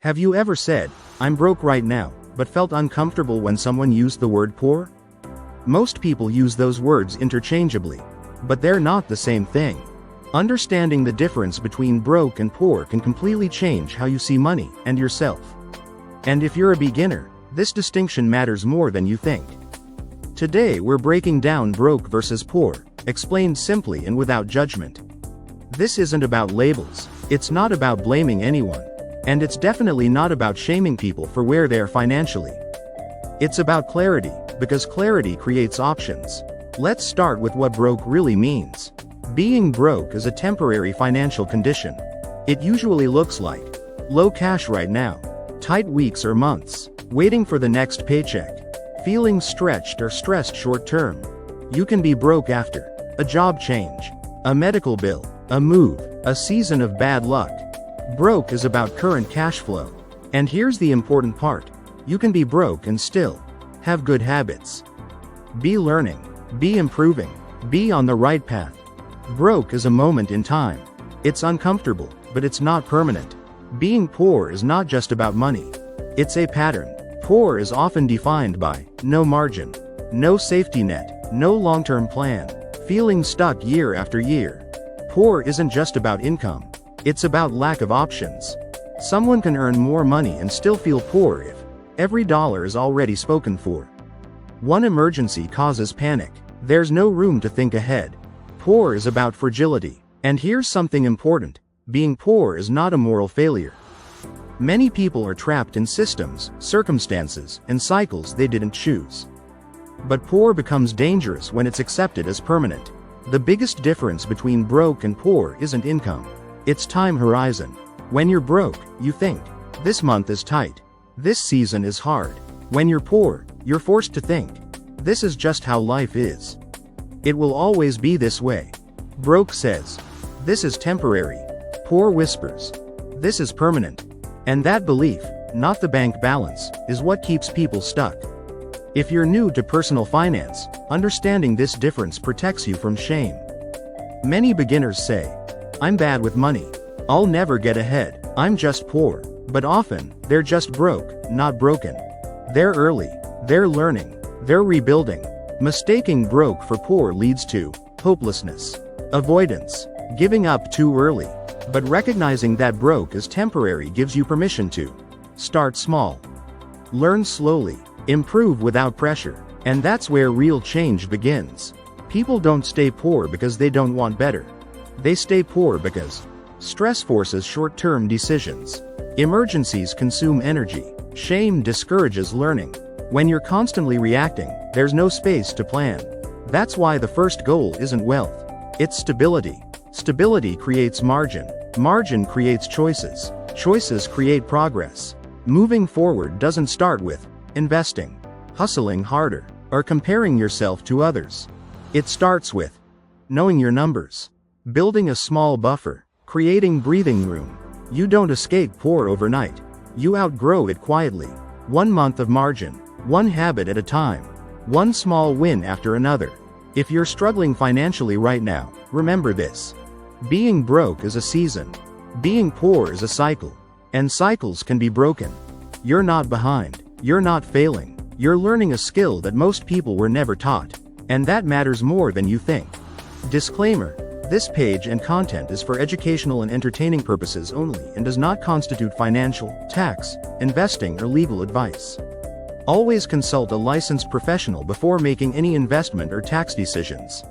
Have you ever said, "I'm broke right now," but felt uncomfortable when someone used the word poor? Most people use those words interchangeably, but they're not the same thing. Understanding the difference between broke and poor can completely change how you see money and yourself. And if you're a beginner, this distinction matters more than you think. Today we're breaking down broke versus poor, explained simply and without judgment. This isn't about labels, it's not about blaming anyone, and it's definitely not about shaming people for where they are financially. It's about clarity, because clarity creates options. Let's start with what broke really means. Being broke is a temporary financial condition. It usually looks like low cash right now, tight weeks or months, waiting for the next paycheck, feeling stretched or stressed short term. You can be broke after a job change, a medical bill, a move, a season of bad luck. Broke is about current cash flow. And here's the important part. You can be broke and still have good habits. Be learning, be improving, be on the right path. Broke is a moment in time. It's uncomfortable, but it's not permanent. Being poor is not just about money. It's a pattern. Poor is often defined by no margin, no safety net, no long-term plan, feeling stuck year after year. Poor isn't just about income. It's about lack of options. Someone can earn more money and still feel poor if every dollar is already spoken for. One emergency causes panic. There's no room to think ahead. Poor is about fragility. And here's something important. Being poor is not a moral failure. Many people are trapped in systems, circumstances, and cycles they didn't choose. But poor becomes dangerous when it's accepted as permanent. The biggest difference between broke and poor isn't income. It's time horizon. When you're broke, you think, this month is tight. This season is hard. When you're poor, you're forced to think, this is just how life is. It will always be this way. Broke says, this is temporary. Poor whispers, this is permanent. And that belief, not the bank balance, is what keeps people stuck. If you're new to personal finance, understanding this difference protects you from shame. Many beginners say, I'm bad with money. I'll never get ahead. I'm just poor. But often, they're just broke, not broken. They're early. They're learning. They're rebuilding. Mistaking broke for poor leads to hopelessness, avoidance, giving up too early. But recognizing that broke is temporary gives you permission to start small. Learn slowly. Improve without pressure. And that's where real change begins. People don't stay poor because they don't want better. They stay poor because stress forces short-term decisions. Emergencies consume energy. Shame discourages learning. When you're constantly reacting, there's no space to plan. That's why the first goal isn't wealth. It's stability. Stability creates margin. Margin creates choices. Choices create progress. Moving forward doesn't start with investing, hustling harder, or comparing yourself to others. It starts with knowing your numbers. Building a small buffer, creating breathing room. You don't escape poor overnight. You outgrow it quietly. 1 month of margin, one habit at a time, one small win after another. If you're struggling financially right now, remember this. Being broke is a season. Being poor is a cycle. And cycles can be broken. You're not behind. You're not failing. You're learning a skill that most people were never taught. And that matters more than you think. Disclaimer. This page and content is for educational and entertaining purposes only and does not constitute financial, tax, investing or legal advice. Always consult a licensed professional before making any investment or tax decisions.